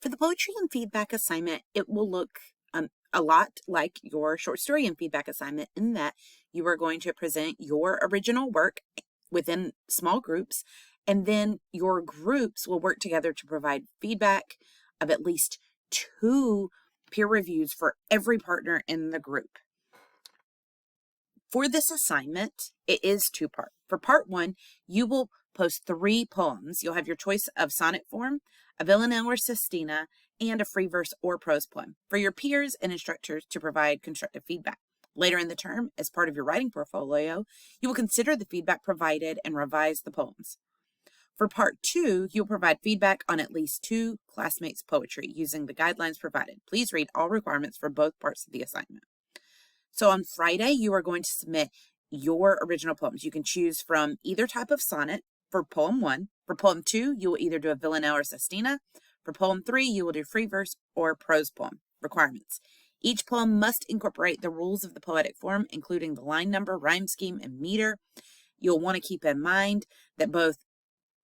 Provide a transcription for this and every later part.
For the poetry and feedback assignment, it will look a lot like your short story and feedback assignment in that you are going to present your original work within small groups, and then your groups will work together to provide feedback of at least 2 peer reviews for every partner in the group. For this assignment, it is 2-part. For part 1, you will post 3 poems. You'll have your choice of sonnet form, a villanelle or sestina, and a free verse or prose poem for your peers and instructors to provide constructive feedback. Later in the term, as part of your writing portfolio, you will consider the feedback provided and revise the poems. For part 2, you'll provide feedback on at least 2 classmates' poetry using the guidelines provided. Please read all requirements for both parts of the assignment. So on Friday, you are going to submit your original poems. You can choose from either type of sonnet for poem 1. For poem 2, you will either do a villanelle or sestina. For poem 3, you will do free verse or prose poem. Requirements. Each poem must incorporate the rules of the poetic form, including the line number, rhyme scheme, and meter. You'll want to keep in mind that both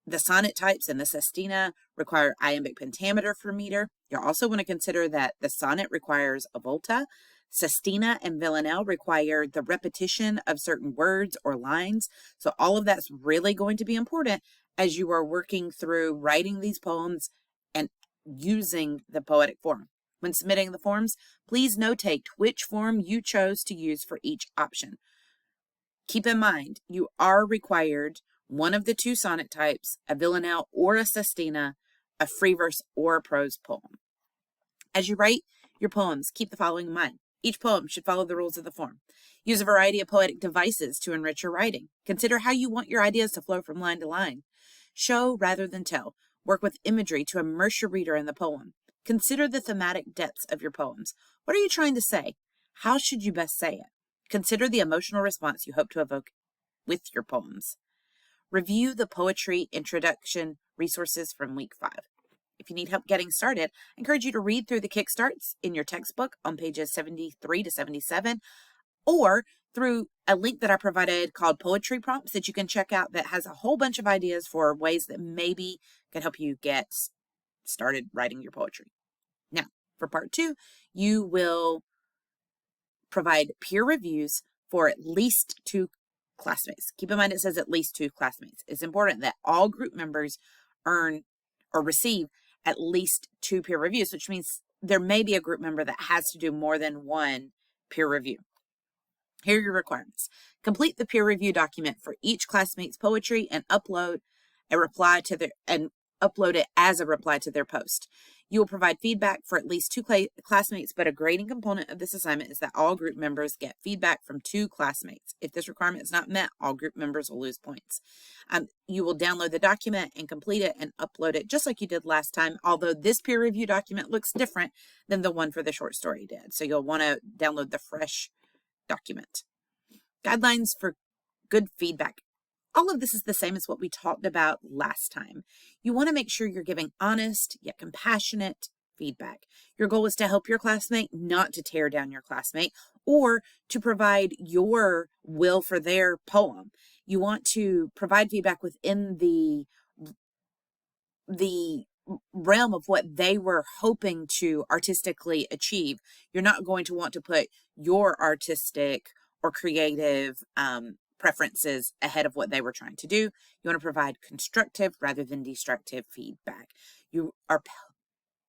the sonnet types and the sestina require iambic pentameter for meter. You'll also want to consider that the sonnet requires a volta. Sestina and villanelle require the repetition of certain words or lines. So all of that's really going to be important as you are working through writing these poems and using the poetic form. When submitting the forms, please notate which form you chose to use for each option. Keep in mind, you are required one of the 2 sonnet types, a villanelle or a sestina, a free verse or a prose poem. As you write your poems, keep the following in mind. Each poem should follow the rules of the form. Use a variety of poetic devices to enrich your writing. Consider how you want your ideas to flow from line to line. Show rather than tell. Work with imagery to immerse your reader in the poem. Consider the thematic depths of your poems. What are you trying to say? How should you best say it? Consider the emotional response you hope to evoke with your poems. Review the poetry introduction resources from week 5. If you need help getting started, I encourage you to read through the kickstarts in your textbook on pages 73 to 77, or through a link that I provided called Poetry Prompts that you can check out that has a whole bunch of ideas for ways that maybe can help you get started writing your poetry. Now, for part 2, you will provide peer reviews for at least 2 classmates. Keep in mind it says at least 2 classmates. It's important that all group members earn or receive at least 2 peer reviews, which means there may be a group member that has to do more than 1 peer review. Here are your requirements. Complete the peer review document for each classmate's poetry and upload it as a reply to their post. You will provide feedback for at least 2 classmates, but a grading component of this assignment is that all group members get feedback from 2 classmates. If this requirement is not met, all group members will lose points. You will download the document and complete it and upload it just like you did last time, although this peer review document looks different than the one for the short story did. So you'll want to download the fresh document. Guidelines for good feedback. All of this is the same as what we talked about last time. You want to make sure you're giving honest yet compassionate feedback. Your goal is to help your classmate, not to tear down your classmate or to provide your will for their poem. You want to provide feedback within the realm of what they were hoping to artistically achieve. You're not going to want to put your artistic or creative preferences ahead of what they were trying to do. You want to provide constructive rather than destructive feedback. You are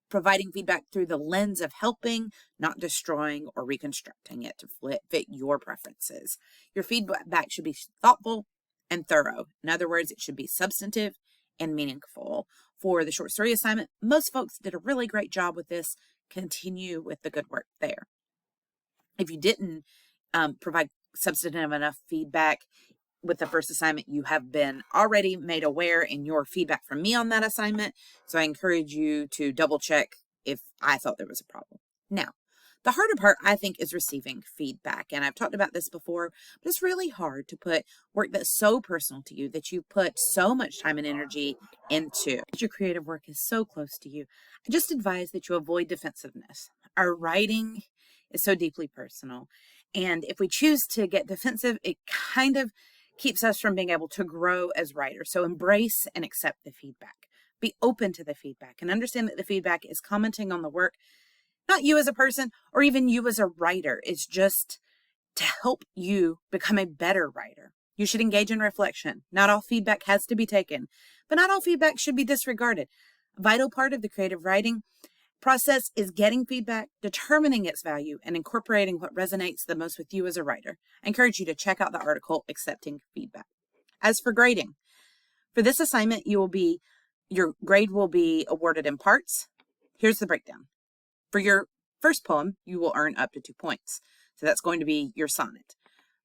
providing feedback through the lens of helping, not destroying or reconstructing it to fit your preferences. Your feedback should be thoughtful and thorough. In other words, it should be substantive and meaningful. For the short story assignment, most folks did a really great job with this. Continue with the good work there. If you didn't provide substantive enough feedback with the first assignment, you have been already made aware in your feedback from me on that assignment. So I encourage you to double check if I thought there was a problem. Now, the harder part, I think, is receiving feedback. And I've talked about this before, but it's really hard to put work that's so personal to you, that you put so much time and energy into. Your creative work is so close to you. I just advise that you avoid defensiveness. Our writing is so deeply personal. And if we choose to get defensive, it kind of keeps us from being able to grow as writers. So embrace and accept the feedback. Be open to the feedback and understand that the feedback is commenting on the work, not you as a person or even you as a writer. It's just to help you become a better writer. You should engage in reflection. Not all feedback has to be taken, but not all feedback should be disregarded. A vital part of the creative writing process is getting feedback, determining its value, and incorporating what resonates the most with you as a writer. I encourage you to check out the article, Accepting Feedback. As for grading, for this assignment, your grade will be awarded in parts. Here's the breakdown. For your first poem, you will earn up to 2 points. So that's going to be your sonnet.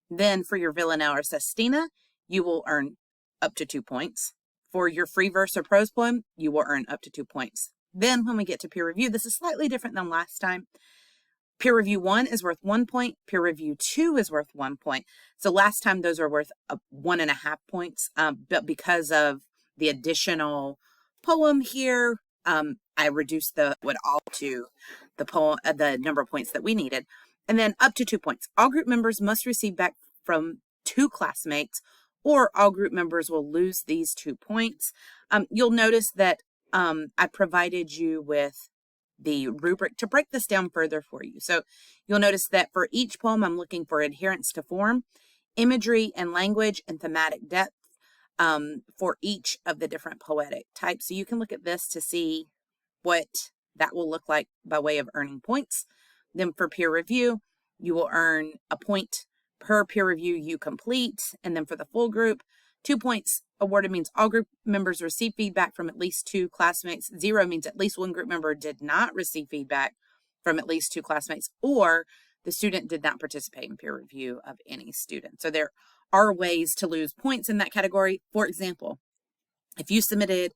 Then for your villanelle or sestina, you will earn up to 2 points. For your free verse or prose poem, you will earn up to 2 points. Then when we get to peer review, this is slightly different than last time. Peer review 1 is worth 1 point. Peer review 2 is worth 1 point. So last time those are worth 1.5 points. But because of the additional poem here, I reduced all to the poem, the number of points that we needed. And then up to 2 points. All group members must receive back from 2 classmates, or all group members will lose these 2 points. You'll notice that I provided you with the rubric to break this down further for you. So you'll notice that for each poem, I'm looking for adherence to form, imagery and language, and thematic depth for each of the different poetic types. So you can look at this to see what that will look like by way of earning points. Then for peer review, you will earn a point per peer review you complete. And then for the full group, 2 points awarded means all group members receive feedback from at least 2 classmates. 0 means at least 1 group member did not receive feedback from at least 2 classmates, or the student did not participate in peer review of any student. So there are ways to lose points in that category. For example, if you submitted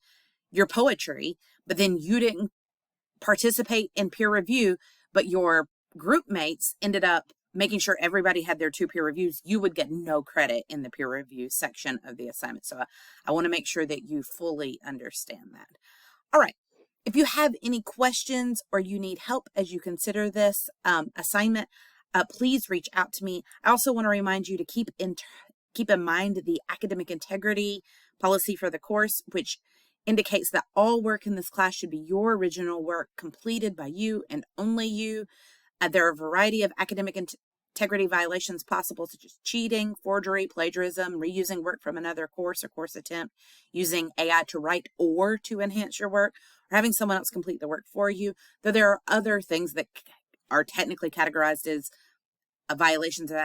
your poetry, but then you didn't participate in peer review, but your group mates ended up making sure everybody had their 2 peer reviews, you would get no credit in the peer review section of the assignment. So I want to make sure that you fully understand that. All right. If you have any questions or you need help as you consider this assignment, please reach out to me. I also want to remind you to keep in mind the academic integrity policy for the course, which indicates that all work in this class should be your original work completed by you and only you. There are a variety of academic integrity violations possible, such as cheating, forgery, plagiarism, reusing work from another course or course attempt, using AI to write or to enhance your work, or having someone else complete the work for you. Though there are other things that are technically categorized as violations of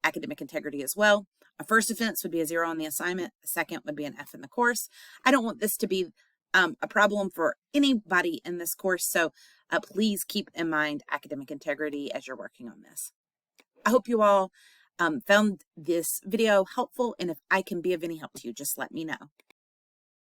academic integrity as well. A first offense would be a 0 on the assignment. A second would be an F in the course. I don't want this to be a problem for anybody in this course, so please keep in mind academic integrity as you're working on this. I hope you all found this video helpful, and if I can be of any help to you, just let me know.